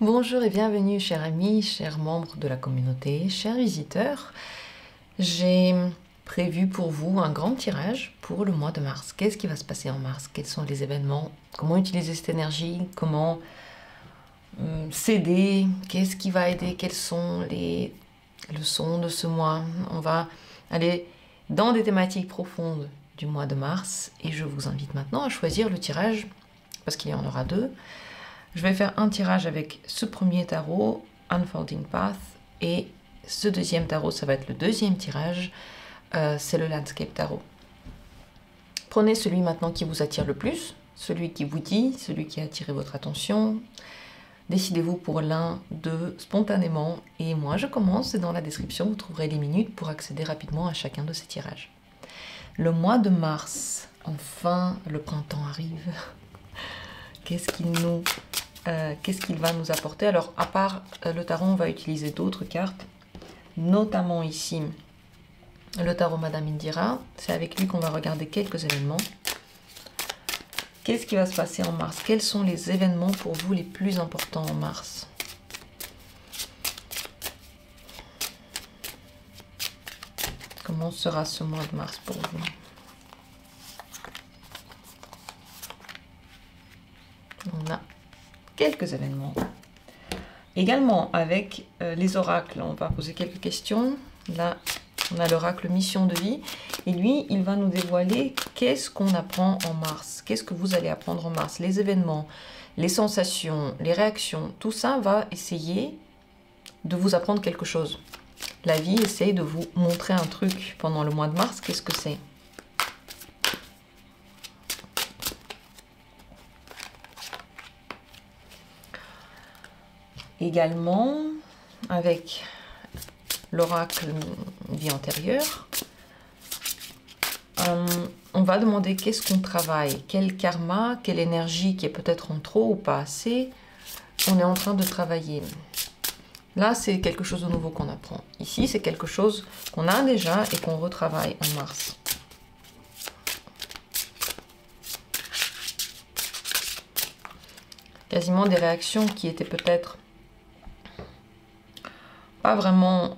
Bonjour et bienvenue, chers amis, chers membres de la communauté, chers visiteurs. J'ai prévu pour vous un grand tirage pour le mois de mars. Qu'est-ce qui va se passer en mars? Quels sont les événements? Comment utiliser cette énergie? Comment s'aider? Qu'est-ce qui va aider? Quelles sont les leçons de ce mois? On va aller dans des thématiques profondes du mois de mars et je vous invite maintenant à choisir le tirage parce qu'il y en aura deux. Je vais faire un tirage avec ce premier tarot, Unfolding Path, et ce deuxième tarot, ça va être le deuxième tirage, c'est le Landscape Tarot. Prenez celui maintenant qui vous attire le plus, celui qui vous dit, celui qui a attiré votre attention. Décidez-vous pour l'un d'eux spontanément, et moi je commence, et dans la description vous trouverez les minutes pour accéder rapidement à chacun de ces tirages. Le mois de mars, enfin le printemps arrive. Qu'est-ce qu'il va nous apporter? Alors, à part le tarot, on va utiliser d'autres cartes, notamment ici, le tarot Madame Indira. C'est avec lui qu'on va regarder quelques événements. Qu'est-ce qui va se passer en mars? Quels sont les événements pour vous les plus importants en mars? Comment sera ce mois de mars pour vous? On a quelques événements. Également avec les oracles, on va poser quelques questions. Là, on a l'oracle Mission de vie. Et lui, il va nous dévoiler qu'est-ce qu'on apprend en mars. Qu'est-ce que vous allez apprendre en mars? Les événements, les sensations, les réactions. Tout ça va essayer de vous apprendre quelque chose. La vie essaye de vous montrer un truc pendant le mois de mars. Qu'est-ce que c'est? Également, avec l'oracle vie antérieure, on va demander qu'est-ce qu'on travaille, quel karma, quelle énergie qui est peut-être en trop ou pas assez, on est en train de travailler. Là, c'est quelque chose de nouveau qu'on apprend. Ici, c'est quelque chose qu'on a déjà et qu'on retravaille en mars. Quasiment des réactions qui étaient peut-être pas vraiment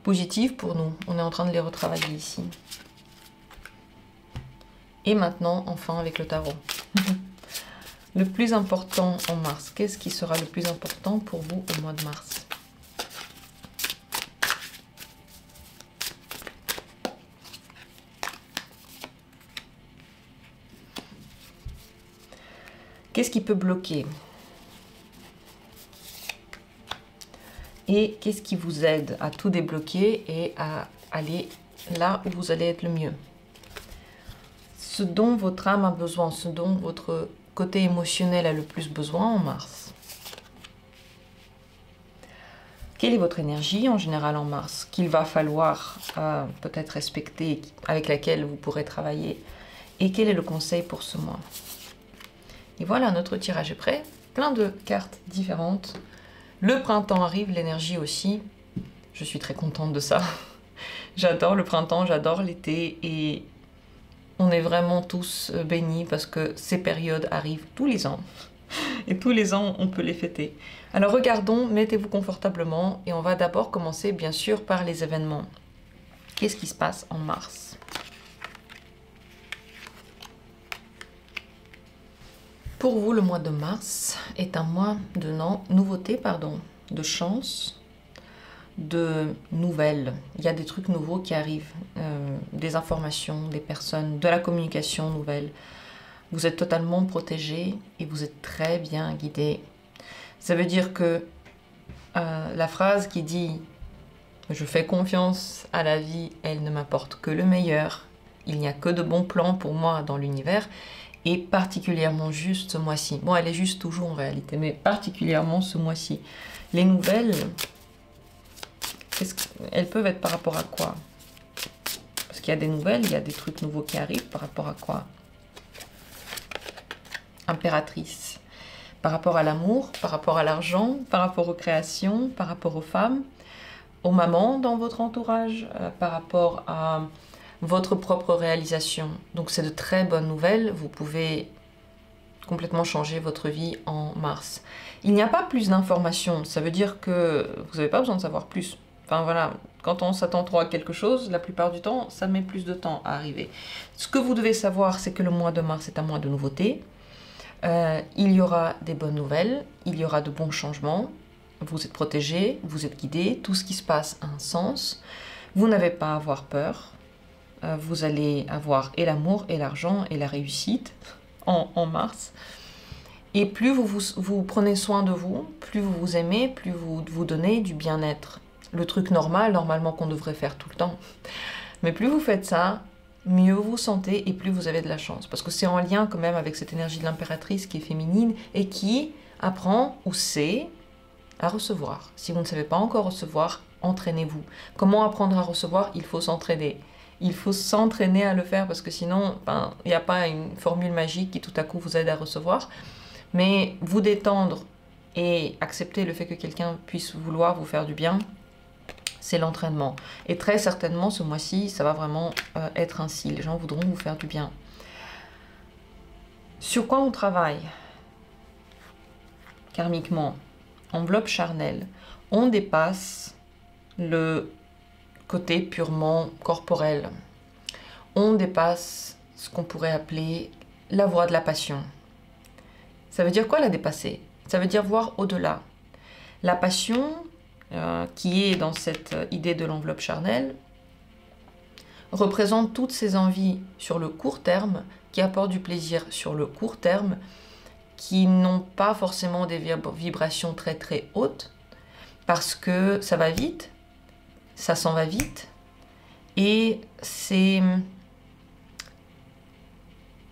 positives pour nous. On est en train de les retravailler ici. Et maintenant, enfin, avec le tarot. Le plus important en mars. Qu'est-ce qui sera le plus important pour vous au mois de mars? Qu'est-ce qui peut bloquer? Et qu'est-ce qui vous aide à tout débloquer et à aller là où vous allez être le mieux? Ce dont votre âme a besoin, ce dont votre côté émotionnel a le plus besoin en mars. Quelle est votre énergie en général en mars qu'il va falloir peut-être respecter, avec laquelle vous pourrez travailler? Et quel est le conseil pour ce mois? Et voilà, notre tirage est prêt. Plein de cartes différentes. Le printemps arrive, l'énergie aussi. Je suis très contente de ça. J'adore le printemps, j'adore l'été et on est vraiment tous bénis parce que ces périodes arrivent tous les ans. Et tous les ans, on peut les fêter. Alors regardons, mettez-vous confortablement et on va d'abord commencer bien sûr par les événements. Qu'est-ce qui se passe en mars? Pour vous, le mois de mars est un mois de nouveauté, de chance, de nouvelles. Il y a des trucs nouveaux qui arrivent, des informations, des personnes, de la communication nouvelle. Vous êtes totalement protégé et vous êtes très bien guidé. Ça veut dire que la phrase qui dit « Je fais confiance à la vie, elle ne m'apporte que le meilleur. Il n'y a que de bons plans pour moi dans l'univers. » Et particulièrement juste ce mois-ci. Bon, elle est juste toujours en réalité, mais particulièrement ce mois-ci. Les nouvelles, elles peuvent être par rapport à quoi? Parce qu'il y a des nouvelles, il y a des trucs nouveaux qui arrivent, par rapport à quoi? Impératrice. Par rapport à l'amour, par rapport à l'argent, par rapport aux créations, par rapport aux femmes, aux mamans dans votre entourage, par rapport à votre propre réalisation. Donc c'est de très bonnes nouvelles. Vous pouvez complètement changer votre vie en mars. Il n'y a pas plus d'informations, ça veut dire que vous n'avez pas besoin de savoir plus. Enfin voilà, quand on s'attend trop à quelque chose, la plupart du temps, ça met plus de temps à arriver. Ce que vous devez savoir, c'est que le mois de mars est un mois de nouveautés. Il y aura des bonnes nouvelles, il y aura de bons changements. Vous êtes protégé, vous êtes guidé, tout ce qui se passe a un sens. Vous n'avez pas à avoir peur. Vous allez avoir et l'amour, et l'argent, et la réussite en mars. Et plus vous prenez soin de vous, plus vous vous aimez, plus vous vous donnez du bien-être. Le truc normal, normalement qu'on devrait faire tout le temps. Mais plus vous faites ça, mieux vous vous sentez et plus vous avez de la chance. Parce que c'est en lien quand même avec cette énergie de l'impératrice qui est féminine et qui apprend ou sait à recevoir. Si vous ne savez pas encore recevoir, entraînez-vous. Comment apprendre à recevoir? Il faut s'entraîner. Il faut s'entraîner à le faire parce que sinon, il n'y a pas une formule magique qui tout à coup vous aide à recevoir. Mais vous détendre et accepter le fait que quelqu'un puisse vouloir vous faire du bien, c'est l'entraînement. Et très certainement, ce mois-ci, ça va vraiment être ainsi. Les gens voudront vous faire du bien. Sur quoi on travaille? Karmiquement, enveloppe charnelle. On dépasse le côté purement corporel. On dépasse ce qu'on pourrait appeler la voie de la passion. Ça veut dire quoi la dépasser? Ça veut dire voir au-delà. La passion, qui est dans cette idée de l'enveloppe charnelle, représente toutes ces envies sur le court terme, qui apportent du plaisir sur le court terme, qui n'ont pas forcément des vibrations très très hautes, parce que ça va vite, ça s'en va vite, et c'est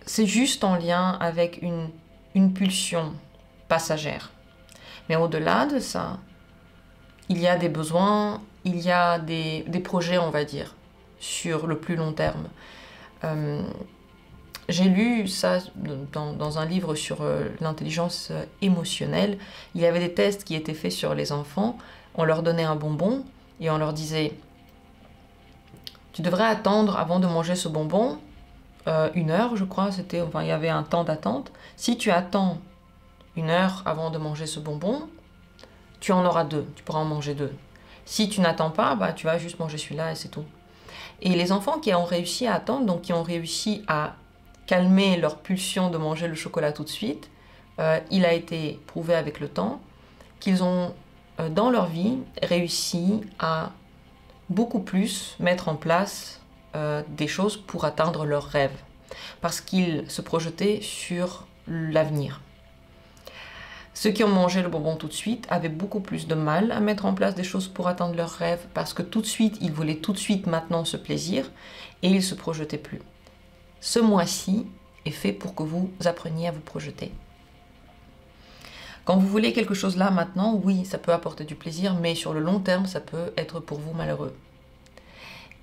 juste en lien avec une pulsion passagère. Mais au-delà de ça, il y a des besoins, il y a des projets, on va dire, sur le plus long terme. J'ai lu ça dans un livre sur l'intelligence émotionnelle. Il y avait des tests qui étaient faits sur les enfants. On leur donnait un bonbon et on leur disait « Tu devrais attendre avant de manger ce bonbon 1 heure, je crois. Il y avait un temps d'attente. Si tu attends 1 heure avant de manger ce bonbon, tu en auras 2. Tu pourras en manger 2. Si tu n'attends pas, tu vas juste manger celui-là et c'est tout. » Et les enfants qui ont réussi à attendre, donc qui ont réussi à calmer leur pulsion de manger le chocolat tout de suite, il a été prouvé avec le temps qu'ils ont, dans leur vie, réussi à beaucoup plus mettre en place des choses pour atteindre leurs rêves, parce qu'ils se projetaient sur l'avenir. Ceux qui ont mangé le bonbon tout de suite avaient beaucoup plus de mal à mettre en place des choses pour atteindre leurs rêves, parce que tout de suite, ils voulaient tout de suite maintenant ce plaisir, et ils ne se projetaient plus. Ce mois-ci est fait pour que vous appreniez à vous projeter. Quand vous voulez quelque chose là maintenant, oui, ça peut apporter du plaisir, mais sur le long terme, ça peut être pour vous malheureux.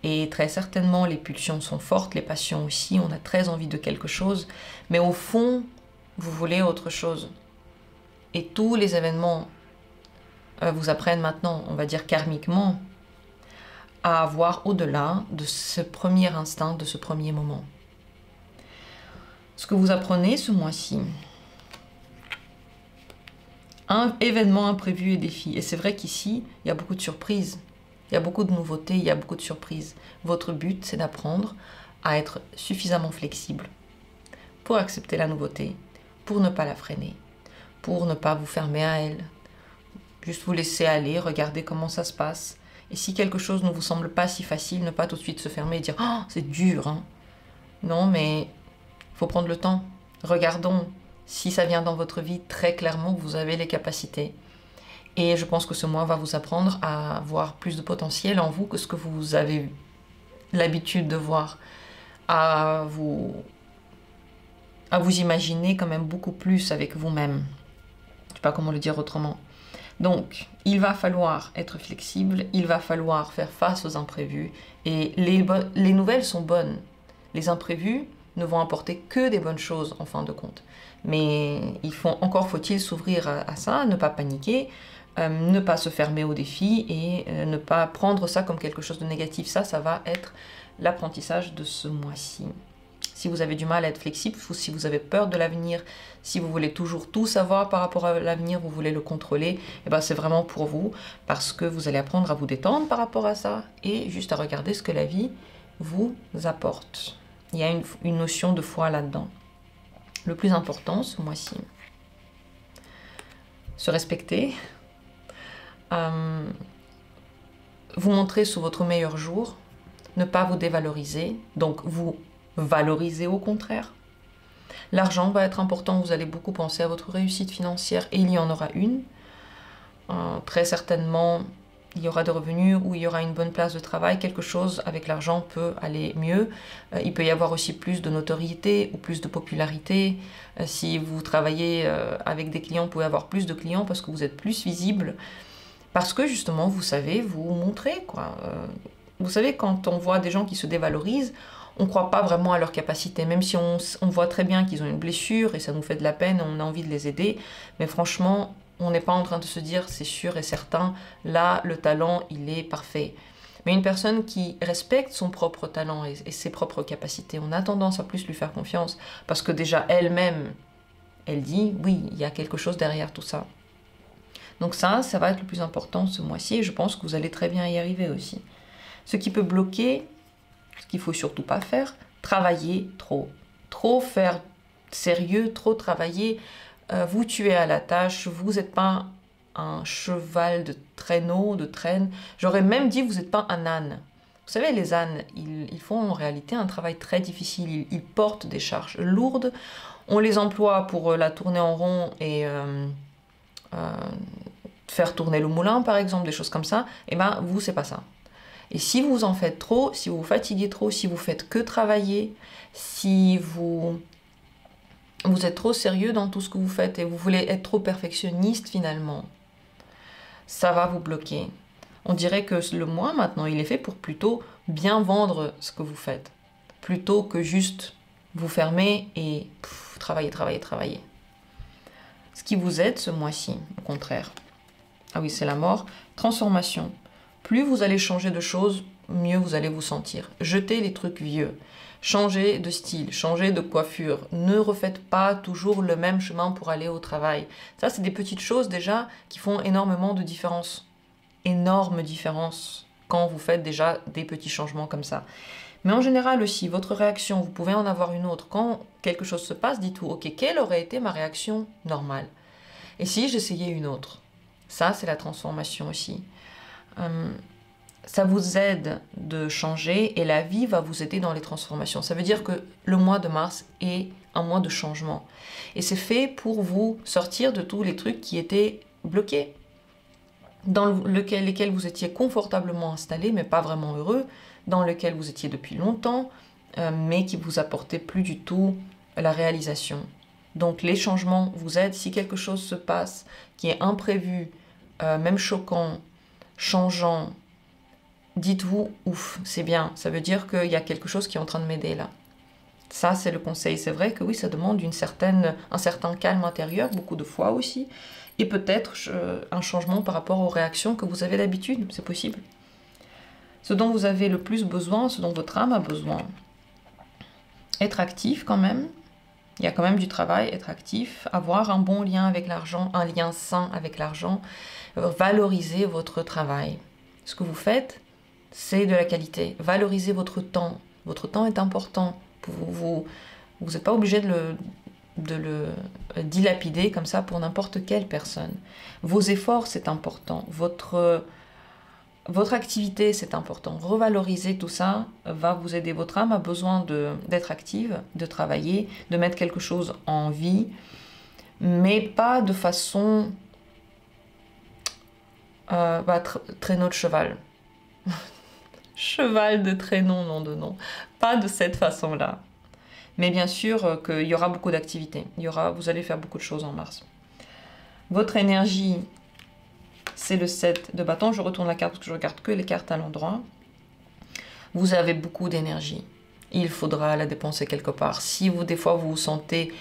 Et très certainement, les pulsions sont fortes, les passions aussi, on a très envie de quelque chose, mais au fond, vous voulez autre chose. Et tous les événements vous apprennent maintenant, on va dire karmiquement, à voir au-delà de ce premier instinct, de ce premier moment. Ce que vous apprenez ce mois-ci, un événement imprévu et défi. Et c'est vrai qu'ici, il y a beaucoup de surprises, il y a beaucoup de nouveautés, il y a beaucoup de surprises. Votre but, c'est d'apprendre à être suffisamment flexible pour accepter la nouveauté, pour ne pas la freiner, pour ne pas vous fermer à elle. Juste vous laisser aller, regarder comment ça se passe. Et si quelque chose ne vous semble pas si facile, ne pas tout de suite se fermer et dire « Oh, c'est dur hein !» Non, mais il faut prendre le temps. Regardons si ça vient dans votre vie très clairement, vous avez les capacités. Et je pense que ce mois va vous apprendre à voir plus de potentiel en vous que ce que vous avez l'habitude de voir. À vous imaginer quand même beaucoup plus avec vous-même. Je ne sais pas comment le dire autrement. Donc, il va falloir être flexible, il va falloir faire face aux imprévus. Et les nouvelles sont bonnes. Les imprévus ne vont apporter que des bonnes choses en fin de compte. Mais encore faut-il s'ouvrir à ça, ne pas paniquer, ne pas se fermer aux défis et ne pas prendre ça comme quelque chose de négatif. Ça va être l'apprentissage de ce mois-ci. Si vous avez du mal à être flexible, ou si vous avez peur de l'avenir, si vous voulez toujours tout savoir par rapport à l'avenir, vous voulez le contrôler, et ben c'est vraiment pour vous, parce que vous allez apprendre à vous détendre par rapport à ça, et juste à regarder ce que la vie vous apporte. Il y a une notion de foi là-dedans. Le plus important ce mois-ci, se respecter, vous montrer sous votre meilleur jour, ne pas vous dévaloriser, donc vous valoriser au contraire. L'argent va être important, vous allez beaucoup penser à votre réussite financière et il y en aura une. Très certainement, il y aura des revenus ou il y aura une bonne place de travail, quelque chose avec l'argent peut aller mieux. Il peut y avoir aussi plus de notoriété ou plus de popularité. Si vous travaillez avec des clients, vous pouvez avoir plus de clients parce que vous êtes plus visible. Parce que justement, vous savez vous montrer, quoi. Vous savez, quand on voit des gens qui se dévalorisent, on ne croit pas vraiment à leur capacité, même si on voit très bien qu'ils ont une blessure et ça nous fait de la peine, on a envie de les aider. Mais franchement, on n'est pas en train de se dire, c'est sûr et certain, là, le talent, il est parfait. Mais une personne qui respecte son propre talent et ses propres capacités, on a tendance à plus lui faire confiance parce que déjà elle-même, elle dit, oui, il y a quelque chose derrière tout ça. Donc ça va être le plus important ce mois-ci et je pense que vous allez très bien y arriver aussi. Ce qui peut bloquer, ce qu'il ne faut surtout pas faire, travailler trop. Trop faire sérieux, trop travailler, vous tuer à la tâche, vous n'êtes pas un cheval de traîneau, de traîne. J'aurais même dit, vous n'êtes pas un âne. Vous savez, les ânes, ils font en réalité un travail très difficile. Ils portent des charges lourdes. On les emploie pour la tourner en rond et faire tourner le moulin, par exemple, des choses comme ça. Et bien, vous, c'est pas ça. Et si vous en faites trop, si vous vous fatiguez trop, si vous faites que travailler, si vous êtes trop sérieux dans tout ce que vous faites et vous voulez être trop perfectionniste finalement, ça va vous bloquer. On dirait que le mois maintenant, il est fait pour plutôt bien vendre ce que vous faites, plutôt que juste vous fermer et travailler, travailler, travailler. Ce qui vous aide ce mois-ci, au contraire. Ah oui, c'est la mort. Transformation. Plus vous allez changer de choses, mieux vous allez vous sentir. Jetez les trucs vieux. Changez de style, changez de coiffure. Ne refaites pas toujours le même chemin pour aller au travail. Ça, c'est des petites choses déjà qui font énormément de différence. Énorme différence quand vous faites déjà des petits changements comme ça. Mais en général aussi, votre réaction, vous pouvez en avoir une autre. Quand quelque chose se passe, dites-vous, ok, quelle aurait été ma réaction normale? Et si j'essayais une autre? Ça, c'est la transformation aussi. Ça vous aide de changer et la vie va vous aider dans les transformations. Ça veut dire que le mois de mars est un mois de changement. Et c'est fait pour vous sortir de tous les trucs qui étaient bloqués, dans lesquels vous étiez confortablement installé, mais pas vraiment heureux, dans lesquels vous étiez depuis longtemps, mais qui vous apportaient plus du tout la réalisation. Donc les changements vous aident. Si quelque chose se passe qui est imprévu, même choquant, changeant, dites-vous, ouf, c'est bien. Ça veut dire qu'il y a quelque chose qui est en train de m'aider là. Ça, c'est le conseil. C'est vrai que oui, ça demande un certain calme intérieur, beaucoup de fois aussi, et peut-être un changement par rapport aux réactions que vous avez d'habitude, c'est possible. Ce dont vous avez le plus besoin, ce dont votre âme a besoin. Être actif quand même. Il y a quand même du travail, être actif, avoir un bon lien avec l'argent, un lien sain avec l'argent, valoriser votre travail. Ce que vous faites, c'est de la qualité. Valorisez votre temps. Votre temps est important. Vous n'êtes pas obligé de le dilapider comme ça pour n'importe quelle personne. Vos efforts, c'est important. Votre activité, c'est important. Revaloriser tout ça va vous aider. Votre âme a besoin d'être active, de travailler, de mettre quelque chose en vie, mais pas de façon traîneau de cheval. Cheval de traîneau, nom de nom. Pas de cette façon-là. Mais bien sûr qu'il y aura beaucoup d'activités. Vous allez faire beaucoup de choses en mars. Votre énergie, c'est le 7 de bâton. Je retourne la carte parce que je regarde que les cartes à l'endroit. Vous avez beaucoup d'énergie. Il faudra la dépenser quelque part. Si des fois vous vous sentez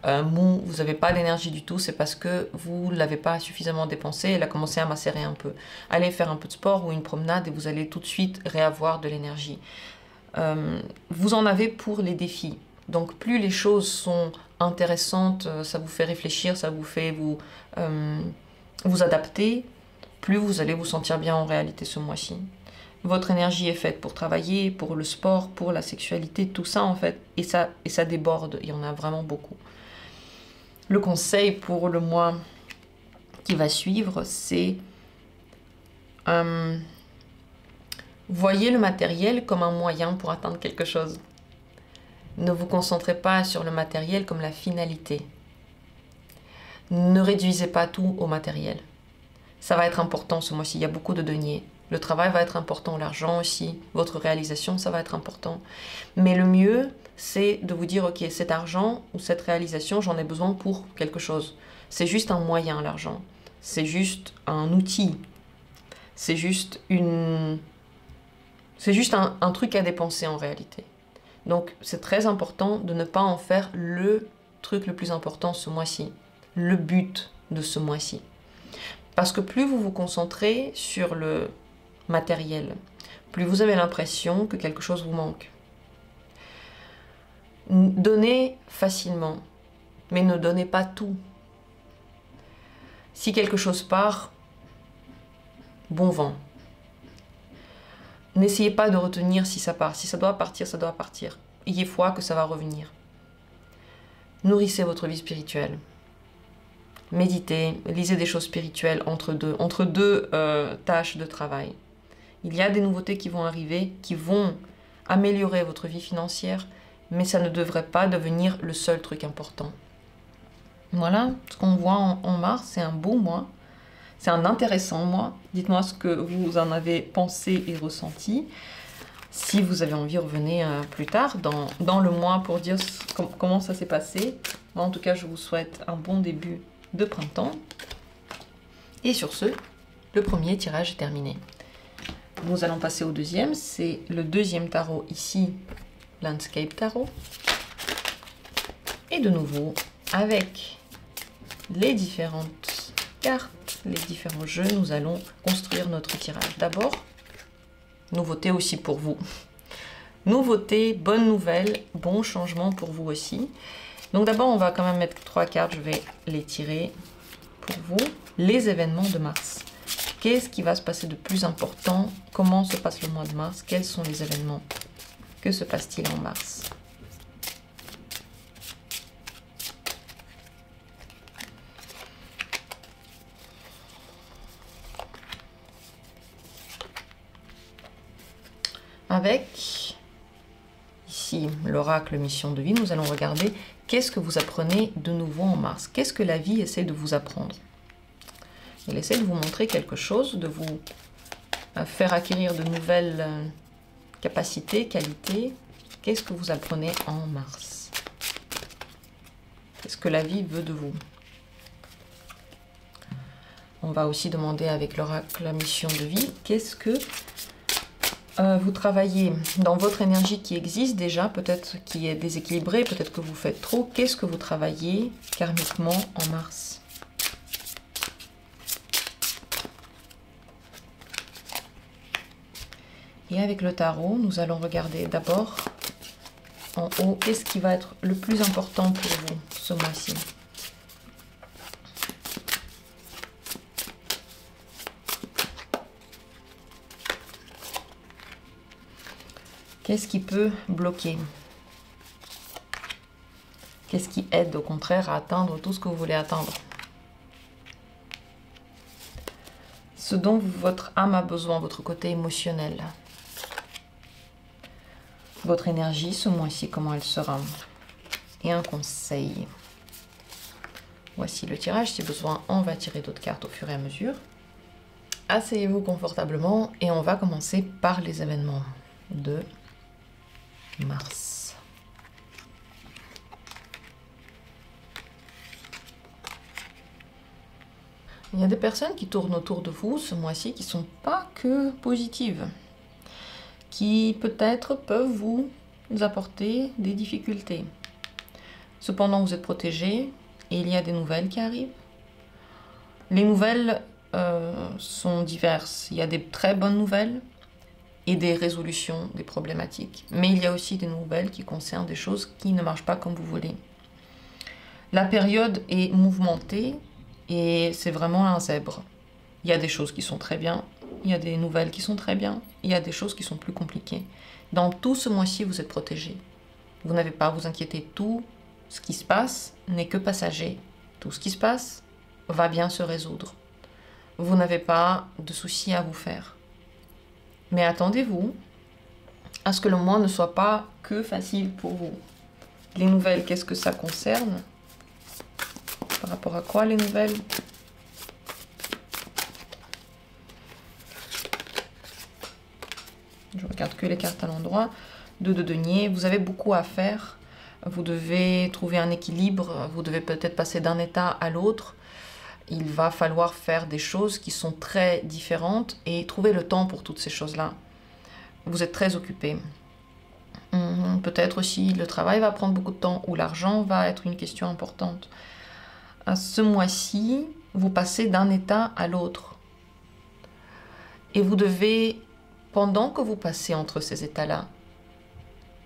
mou, vous n'avez pas d'énergie du tout, c'est parce que vous ne l'avez pas suffisamment dépensée. Elle a commencé à macérer un peu. Allez faire un peu de sport ou une promenade et vous allez tout de suite réavoir de l'énergie. Vous en avez pour les défis. Donc plus les choses sont intéressantes, ça vous fait réfléchir, ça vous fait vous adapter, plus vous allez vous sentir bien en réalité ce mois-ci. Votre énergie est faite pour travailler, pour le sport, pour la sexualité, tout ça en fait, et ça déborde, il y en a vraiment beaucoup. Le conseil pour le mois qui va suivre, c'est voyez le matériel comme un moyen pour atteindre quelque chose. Ne vous concentrez pas sur le matériel comme la finalité. Ne réduisez pas tout au matériel. Ça va être important ce mois-ci, il y a beaucoup de deniers. Le travail va être important, l'argent aussi, votre réalisation, ça va être important. Mais le mieux, c'est de vous dire, ok, cet argent ou cette réalisation, j'en ai besoin pour quelque chose. C'est juste un moyen, l'argent. C'est juste un outil. C'est juste un truc à dépenser en réalité. Donc, c'est très important de ne pas en faire le truc le plus important ce mois-ci. Le but de ce mois-ci. Parce que plus vous vous concentrez sur le matériel, plus vous avez l'impression que quelque chose vous manque. Donnez facilement, mais ne donnez pas tout. Si quelque chose part, bon vent. N'essayez pas de retenir si ça part. Si ça doit partir, ça doit partir. Ayez foi que ça va revenir. Nourrissez votre vie spirituelle. Méditez, lisez des choses spirituelles entre deux tâches de travail. Il y a des nouveautés qui vont arriver, qui vont améliorer votre vie financière, mais ça ne devrait pas devenir le seul truc important. Voilà, ce qu'on voit en mars, c'est un beau mois, c'est un intéressant mois. Dites-moi ce que vous en avez pensé et ressenti. Si vous avez envie, revenez plus tard dans le mois pour dire comment ça s'est passé. Moi, en tout cas, je vous souhaite un bon début de printemps. Et sur ce, le premier tirage est terminé. Nous allons passer au deuxième. C'est le deuxième tarot ici, Landscape Tarot. Et de nouveau, avec les différentes cartes, les différents jeux, nous allons construire notre tirage. D'abord, nouveauté aussi pour vous. Nouveauté, bonne nouvelle, bon changement pour vous aussi. Donc d'abord, on va quand même mettre 3 cartes, je vais les tirer pour vous. Les événements de mars. Qu'est-ce qui va se passer de plus important? Comment se passe le mois de mars? Quels sont les événements? Que se passe-t-il en mars? Avec, ici, l'oracle mission de vie, nous allons regarder qu'est-ce que vous apprenez de nouveau en mars. Qu'est-ce que la vie essaie de vous apprendre? Elle essaie de vous montrer quelque chose, de vous faire acquérir de nouvelles capacités, qualités. Qu'est-ce que vous apprenez en mars? Qu'est-ce que la vie veut de vous? On va aussi demander avec l'oracle la mission de vie, qu'est-ce que vous travaillez dans votre énergie qui existe déjà, peut-être qui est déséquilibrée, peut-être que vous faites trop. Qu'est-ce que vous travaillez karmiquement en mars? Et avec le tarot, nous allons regarder d'abord en haut, qu'est-ce qui va être le plus important pour vous ce mois-ci? Qu'est-ce qui peut bloquer? Qu'est-ce qui aide au contraire à atteindre tout ce que vous voulez atteindre? Ce dont votre âme a besoin, votre côté émotionnel. Votre énergie ce mois-ci, comment elle sera? Et un conseil. Voici le tirage. Si besoin, on va tirer d'autres cartes au fur et à mesure. Asseyez-vous confortablement et on va commencer par les événements de mars. Il y a des personnes qui tournent autour de vous ce mois-ci qui ne sont pas que positives, qui peut-être peuvent vous apporter des difficultés. Cependant, vous êtes protégé et il y a des nouvelles qui arrivent. Les nouvelles sont diverses. Il y a des très bonnes nouvelles et des résolutions des problématiques. Mais il y a aussi des nouvelles qui concernent des choses qui ne marchent pas comme vous voulez. La période est mouvementée et c'est vraiment un zèbre. Il y a des choses qui sont très bien, il y a des nouvelles qui sont très bien, il y a des choses qui sont plus compliquées. Dans tout ce mois-ci, vous êtes protégé. Vous n'avez pas à vous inquiéter. Tout ce qui se passe n'est que passager. Tout ce qui se passe va bien se résoudre. Vous n'avez pas de soucis à vous faire. Mais attendez-vous à ce que le mois ne soit pas que facile pour vous. Les nouvelles, qu'est-ce que ça concerne? Par rapport à quoi les nouvelles? Je regarde que les cartes à l'endroit. 2 de denier, vous avez beaucoup à faire. Vous devez trouver un équilibre. Vous devez peut-être passer d'un état à l'autre. Il va falloir faire des choses qui sont très différentes et trouver le temps pour toutes ces choses-là. Vous êtes très occupé. Peut-être aussi le travail va prendre beaucoup de temps ou l'argent va être une question importante. Ce mois-ci, vous passez d'un état à l'autre. Et vous devez, pendant que vous passez entre ces états-là,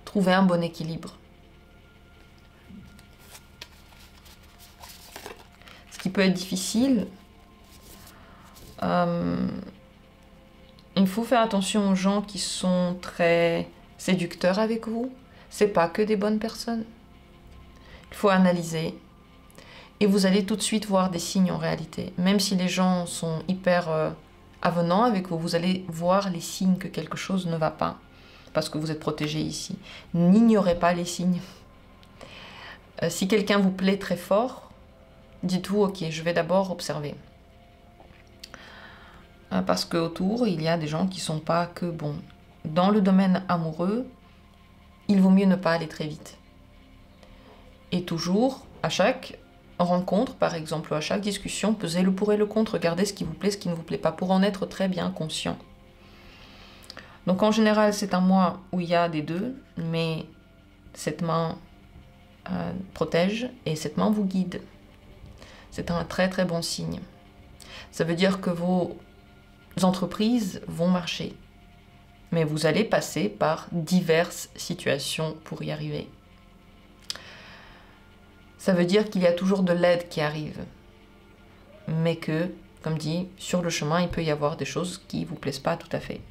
trouver un bon équilibre. Ce qui peut être difficile, il faut faire attention aux gens qui sont très séducteurs avec vous. C'est pas que des bonnes personnes. Il faut analyser. Et vous allez tout de suite voir des signes en réalité. Même si les gens sont hyper avenants avec vous, vous allez voir les signes que quelque chose ne va pas. Parce que vous êtes protégé ici. N'ignorez pas les signes. Si quelqu'un vous plaît très fort, dites-vous, ok, je vais d'abord observer. Parce qu'autour, il y a des gens qui ne sont pas que bons. Dans le domaine amoureux, il vaut mieux ne pas aller très vite. Et toujours, à chaque rencontre, par exemple, ou à chaque discussion, pesez le pour et le contre, regardez ce qui vous plaît, ce qui ne vous plaît pas, pour en être très bien conscient. Donc en général, c'est un mois où il y a des deux, mais cette main protège et cette main vous guide. C'est un très très bon signe. Ça veut dire que vos entreprises vont marcher, mais vous allez passer par diverses situations pour y arriver. Ça veut dire qu'il y a toujours de l'aide qui arrive, mais que, comme dit, sur le chemin, il peut y avoir des choses qui ne vous plaisent pas tout à fait.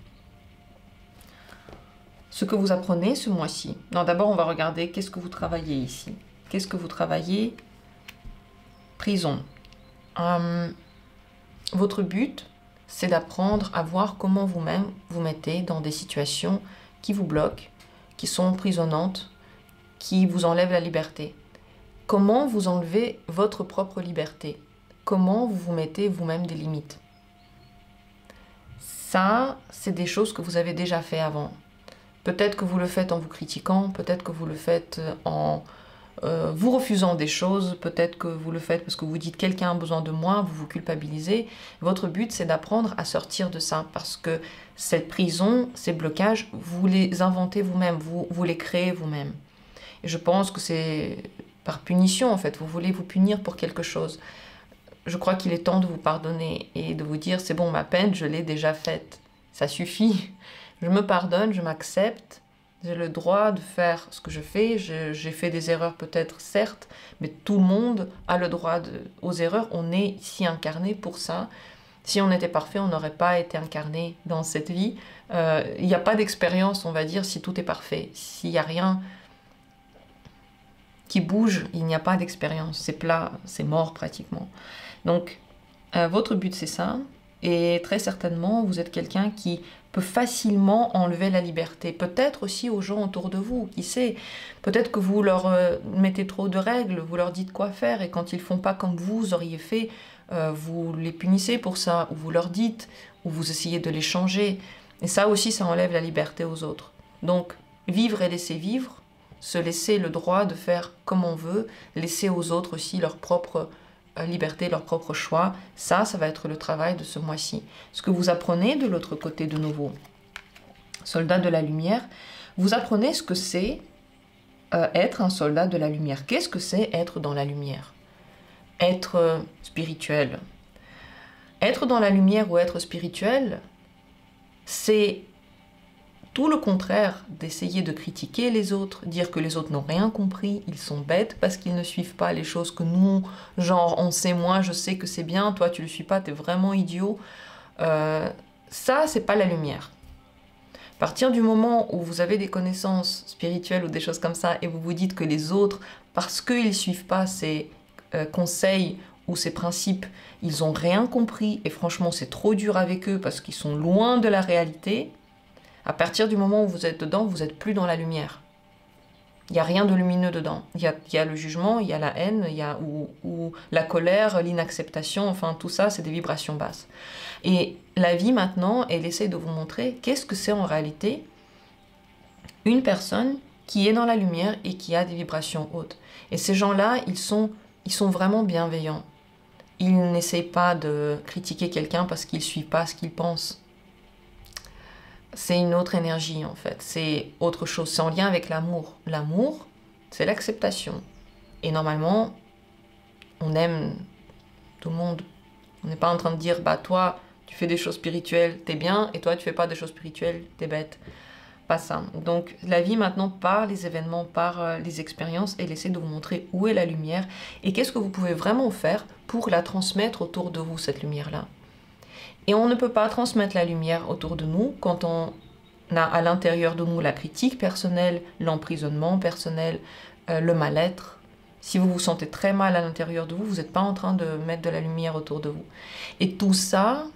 Ce que vous apprenez ce mois-ci. Non, d'abord, on va regarder qu'est-ce que vous travaillez ici. Qu'est-ce que vous travaillez? Prison. Votre but, c'est d'apprendre à voir comment vous-même vous mettez dans des situations qui vous bloquent, qui sont emprisonnantes, qui vous enlèvent la liberté. Comment vous enlevez votre propre liberté? Comment vous vous mettez vous-même des limites? Ça, c'est des choses que vous avez déjà fait avant. Peut-être que vous le faites en vous critiquant, peut-être que vous le faites en vous refusant des choses, peut-être que vous le faites parce que vous dites quelqu'un a besoin de moi, vous vous culpabilisez. Votre but, c'est d'apprendre à sortir de ça parce que cette prison, ces blocages, vous les inventez vous-même, vous les créez vous-même. Et je pense que c'est par punition en fait, vous voulez vous punir pour quelque chose. Je crois qu'il est temps de vous pardonner et de vous dire c'est bon, ma peine, je l'ai déjà faite, ça suffit. Je me pardonne, je m'accepte, j'ai le droit de faire ce que je fais, j'ai fait des erreurs peut-être, certes, mais tout le monde a le droit aux erreurs, on est ici incarné pour ça. Si on était parfait, on n'aurait pas été incarné dans cette vie. Il n'y a pas d'expérience, on va dire, si tout est parfait. S'il n'y a rien qui bouge, il n'y a pas d'expérience, c'est plat, c'est mort pratiquement. Donc, votre but c'est ça, et très certainement, vous êtes quelqu'un qui peut facilement enlever la liberté. Peut-être aussi aux gens autour de vous, qui sait. Peut-être que vous leur mettez trop de règles, vous leur dites quoi faire, et quand ils font pas comme vous auriez fait, vous les punissez pour ça, ou vous leur dites, ou vous essayez de les changer. Et ça aussi, ça enlève la liberté aux autres. Donc, vivre et laisser vivre, se laisser le droit de faire comme on veut, laisser aux autres aussi leur propre liberté, leur propre choix, ça va être le travail de ce mois-ci. Ce que vous apprenez de l'autre côté de nouveau, soldat de la lumière, vous apprenez ce que c'est être un soldat de la lumière. Qu'est-ce que c'est être dans la lumière? Être spirituel. Être dans la lumière ou être spirituel, c'est tout le contraire d'essayer de critiquer les autres, dire que les autres n'ont rien compris, ils sont bêtes parce qu'ils ne suivent pas les choses que nous, genre on sait, moi je sais que c'est bien, toi tu le suis pas, t'es vraiment idiot. Ça, c'est pas la lumière. À partir du moment où vous avez des connaissances spirituelles ou des choses comme ça et vous vous dites que les autres, parce qu'ils suivent pas ces conseils ou ces principes, ils ont rien compris et franchement c'est trop dur avec eux parce qu'ils sont loin de la réalité, à partir du moment où vous êtes dedans, vous n'êtes plus dans la lumière. Il n'y a rien de lumineux dedans. Il y a le jugement, il y a la haine, ou la colère, l'inacceptation, enfin tout ça, c'est des vibrations basses. Et la vie maintenant, elle essaie de vous montrer qu'est-ce que c'est en réalité une personne qui est dans la lumière et qui a des vibrations hautes. Et ces gens-là, ils sont vraiment bienveillants. Ils n'essayent pas de critiquer quelqu'un parce qu'ils ne suivent pas ce qu'il pense. C'est une autre énergie en fait, c'est autre chose, c'est en lien avec l'amour. L'amour, c'est l'acceptation. Et normalement, on aime tout le monde. On n'est pas en train de dire, bah toi, tu fais des choses spirituelles, t'es bien, et toi, tu fais pas des choses spirituelles, t'es bête. Pas ça. Donc la vie maintenant, par les événements, par les expériences, elle essaie de vous montrer où est la lumière et qu'est-ce que vous pouvez vraiment faire pour la transmettre autour de vous, cette lumière-là. Et on ne peut pas transmettre la lumière autour de nous quand on a à l'intérieur de nous la critique personnelle, l'emprisonnement personnel, le mal-être. Si vous vous sentez très mal à l'intérieur de vous, vous n'êtes pas en train de mettre de la lumière autour de vous. Et tout ça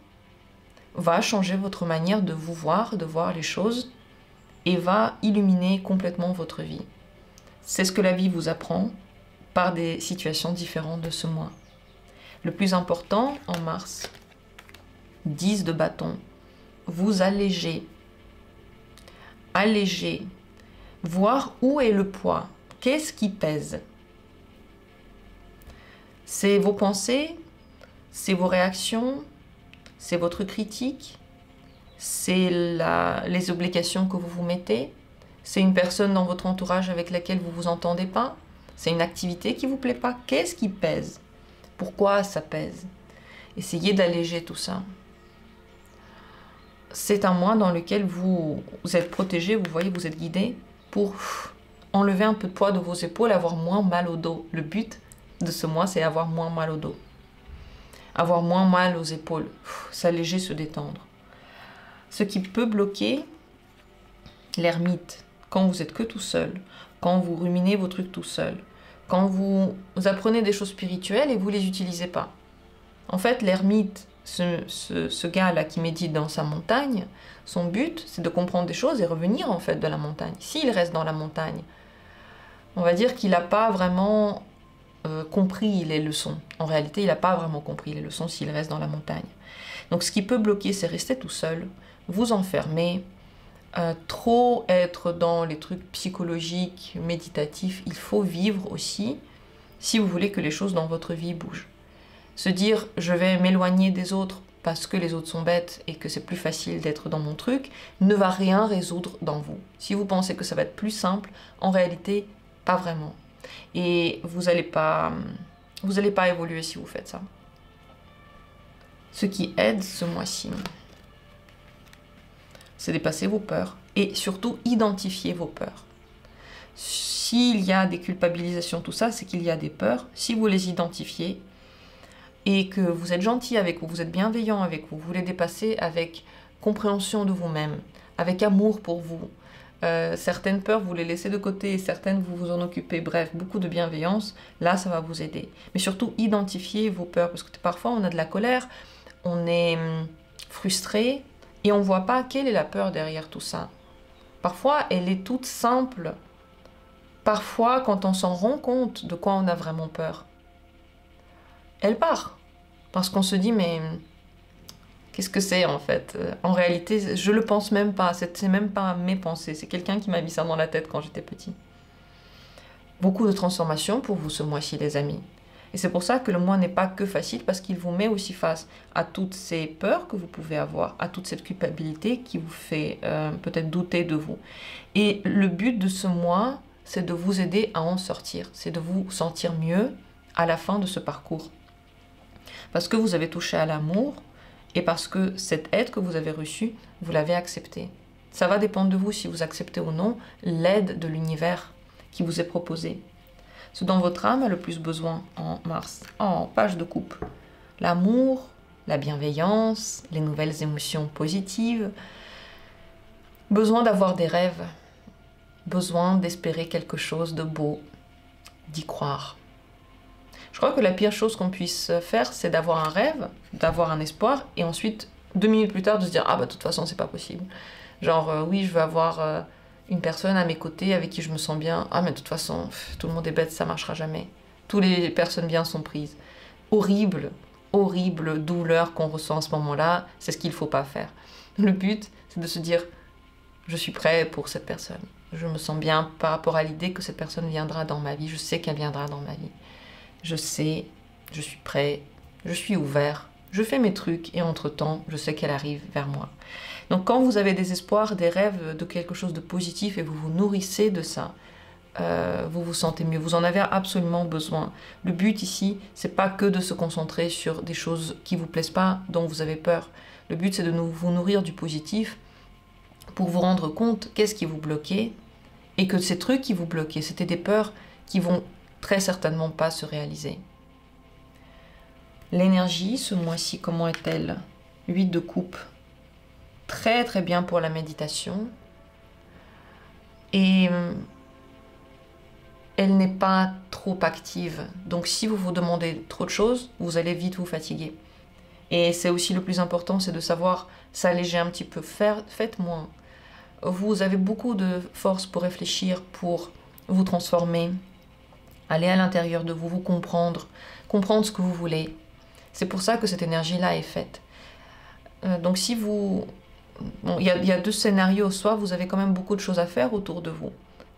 va changer votre manière de vous voir, de voir les choses, et va illuminer complètement votre vie. C'est ce que la vie vous apprend par des situations différentes de ce mois. Le plus important en mars, 10 de bâton, vous allégez, voir où est le poids, qu'est-ce qui pèse. C'est vos pensées, c'est vos réactions, c'est votre critique, c'est les obligations que vous vous mettez, c'est une personne dans votre entourage avec laquelle vous vous entendez pas, c'est une activité qui vous plaît pas. Qu'est-ce qui pèse? Pourquoi ça pèse? Essayez d'alléger tout ça. C'est un mois dans lequel vous êtes protégé, vous voyez, vous êtes guidé pour enlever un peu de poids de vos épaules, avoir moins mal au dos. Le but de ce mois, c'est avoir moins mal au dos. Avoir moins mal aux épaules, s'alléger, se détendre. Ce qui peut bloquer l'ermite, quand vous êtes que tout seul, quand vous ruminez vos trucs tout seul, quand vous apprenez des choses spirituelles et vous les utilisez pas. En fait, l'ermite, ce gars-là qui médite dans sa montagne, son but, c'est de comprendre des choses et revenir en fait de la montagne. S'il reste dans la montagne, on va dire qu'il n'a pas vraiment compris les leçons. En réalité, il n'a pas vraiment compris les leçons s'il reste dans la montagne. Donc ce qui peut bloquer, c'est rester tout seul, vous enfermer, trop être dans les trucs psychologiques, méditatifs. Il faut vivre aussi si vous voulez que les choses dans votre vie bougent. Se dire je vais m'éloigner des autres parce que les autres sont bêtes et que c'est plus facile d'être dans mon truc ne va rien résoudre dans vous. Si vous pensez que ça va être plus simple, en réalité, pas vraiment. Et vous n'allez pas évoluer si vous faites ça. Ce qui aide ce mois-ci, c'est dépasser vos peurs et surtout identifier vos peurs. S'il y a des culpabilisations, tout ça, c'est qu'il y a des peurs. Si vous les identifiez et que vous êtes gentil avec vous, vous êtes bienveillant avec vous, vous les dépassez avec compréhension de vous-même, avec amour pour vous. Certaines peurs, vous les laissez de côté, certaines, vous vous en occupez. Bref, beaucoup de bienveillance, là, ça va vous aider. Mais surtout, identifiez vos peurs, parce que parfois, on a de la colère, on est frustré, et on ne voit pas quelle est la peur derrière tout ça. Parfois, elle est toute simple. Parfois, quand on s'en rend compte de quoi on a vraiment peur, elle part. Parce qu'on se dit, mais qu'est-ce que c'est en fait? En réalité, je le pense même pas. C'est même pas mes pensées. C'est quelqu'un qui m'a mis ça dans la tête quand j'étais petit. Beaucoup de transformations pour vous ce mois-ci, les amis. Et c'est pour ça que le mois n'est pas que facile, parce qu'il vous met aussi face à toutes ces peurs que vous pouvez avoir, à toute cette culpabilité qui vous fait peut-être douter de vous. Et le but de ce mois, c'est de vous aider à en sortir. C'est de vous sentir mieux à la fin de ce parcours. Parce que vous avez touché à l'amour et parce que cette aide que vous avez reçue, vous l'avez acceptée. Ça va dépendre de vous si vous acceptez ou non l'aide de l'univers qui vous est proposée. Ce dont votre âme a le plus besoin en mars, en page de coupe. L'amour, la bienveillance, les nouvelles émotions positives. Besoin d'avoir des rêves. Besoin d'espérer quelque chose de beau, d'y croire. Je crois que la pire chose qu'on puisse faire, c'est d'avoir un rêve, d'avoir un espoir, et ensuite, 2 minutes plus tard, de se dire « Ah bah de toute façon, c'est pas possible. » Genre, oui, je veux avoir une personne à mes côtés avec qui je me sens bien. Ah mais de toute façon, tout le monde est bête, ça marchera jamais. Toutes les personnes bien sont prises. Horrible, horrible douleur qu'on ressent à ce moment-là, c'est ce qu'il ne faut pas faire. Le but, c'est de se dire « Je suis prêt pour cette personne. Je me sens bien par rapport à l'idée que cette personne viendra dans ma vie. Je sais qu'elle viendra dans ma vie. Je sais, je suis prêt, je suis ouvert, je fais mes trucs et entre-temps, je sais qu'elle arrive vers moi. » Donc quand vous avez des espoirs, des rêves de quelque chose de positif et vous vous nourrissez de ça, vous vous sentez mieux. Vous en avez absolument besoin. Le but ici, c'est pas que de se concentrer sur des choses qui vous plaisent pas, dont vous avez peur. Le but, c'est de vous nourrir du positif pour vous rendre compte qu'est-ce qui vous bloquait et que ces trucs qui vous bloquaient, c'était des peurs qui vont très certainement pas se réaliser. L'énergie, ce mois-ci, comment est-elle? 8 de coupe. Très très bien pour la méditation. Et elle n'est pas trop active. Donc si vous vous demandez trop de choses, vous allez vite vous fatiguer. Et c'est aussi le plus important, c'est de savoir s'alléger un petit peu. Faites moins. Vous avez beaucoup de force pour réfléchir, pour vous transformer, aller à l'intérieur de vous, vous comprendre ce que vous voulez. C'est pour ça que cette énergie-là est faite. Donc si vous... Bon, il y a 2 scénarios. Soit vous avez quand même beaucoup de choses à faire autour de vous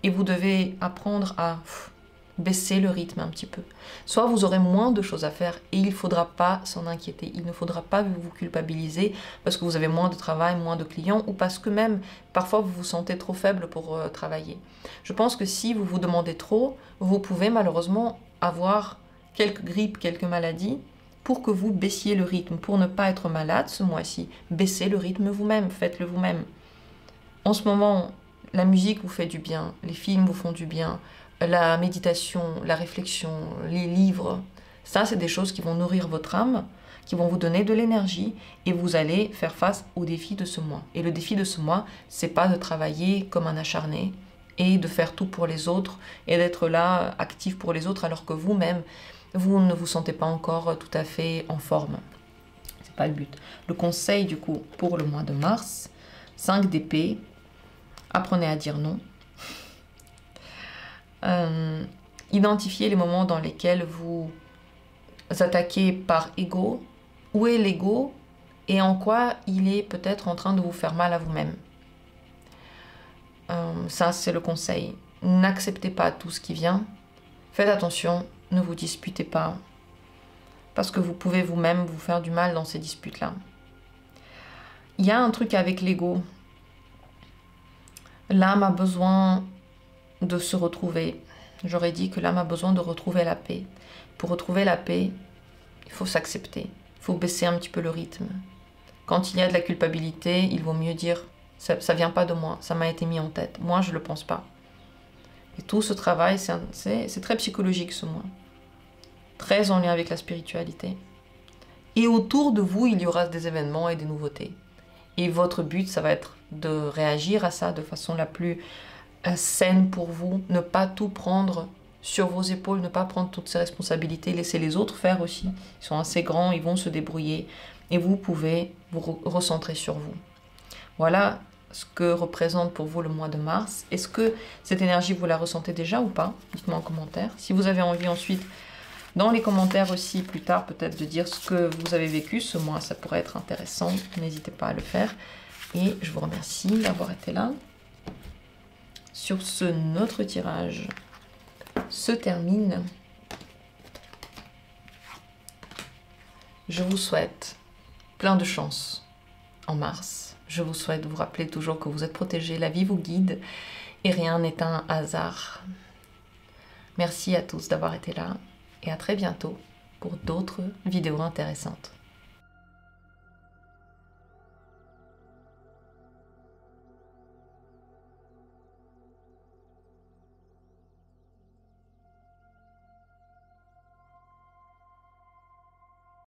et vous devez apprendre à baisser le rythme un petit peu. Soit vous aurez moins de choses à faire et il ne faudra pas s'en inquiéter. Il ne faudra pas vous culpabiliser parce que vous avez moins de travail, moins de clients ou parce que même parfois vous vous sentez trop faible pour travailler. Je pense que si vous vous demandez trop, vous pouvez malheureusement avoir quelques grippes, quelques maladies pour que vous baissiez le rythme, pour ne pas être malade ce mois-ci. Baissez le rythme vous-même, faites-le vous-même. En ce moment, la musique vous fait du bien, les films vous font du bien, la méditation, la réflexion, les livres, ça c'est des choses qui vont nourrir votre âme, qui vont vous donner de l'énergie et vous allez faire face au défi de ce mois. Et le défi de ce mois, c'est pas de travailler comme un acharné et de faire tout pour les autres et d'être là actif pour les autres alors que vous-même, vous ne vous sentez pas encore tout à fait en forme. C'est pas le but. Le conseil du coup pour le mois de mars, 5 d'épée, apprenez à dire non. Identifiez les moments dans lesquels vous attaquez par ego. Où est l'ego et en quoi il est peut-être en train de vous faire mal à vous-même. Ça, c'est le conseil. N'acceptez pas tout ce qui vient. Faites attention, ne vous disputez pas. Parce que vous pouvez vous-même vous faire du mal dans ces disputes-là. Il y a un truc avec l'ego. L'âme a besoin de se retrouver. J'aurais dit que l'âme a besoin de retrouver la paix. Pour retrouver la paix, il faut s'accepter. Il faut baisser un petit peu le rythme. Quand il y a de la culpabilité, il vaut mieux dire « ça ne vient pas de moi, ça m'a été mis en tête. Moi, je ne le pense pas. » Et tout ce travail, c'est très psychologique ce mois. Très en lien avec la spiritualité. Et autour de vous, il y aura des événements et des nouveautés. Et votre but, ça va être de réagir à ça de façon la plus saine pour vous. Ne pas tout prendre sur vos épaules, ne pas prendre toutes ces responsabilités. Laissez les autres faire aussi. Ils sont assez grands, ils vont se débrouiller. Et vous pouvez vous recentrer sur vous. Voilà ce que représente pour vous le mois de mars. Est-ce que cette énergie, vous la ressentez déjà ou pas? Dites-moi en commentaire. Si vous avez envie ensuite, dans les commentaires aussi, plus tard, peut-être de dire ce que vous avez vécu ce mois, ça pourrait être intéressant. N'hésitez pas à le faire. Et je vous remercie d'avoir été là. Sur ce, notre tirage se termine. Je vous souhaite plein de chance en mars. Je vous souhaite vous rappeler toujours que vous êtes protégés, la vie vous guide et rien n'est un hasard. Merci à tous d'avoir été là et à très bientôt pour d'autres vidéos intéressantes.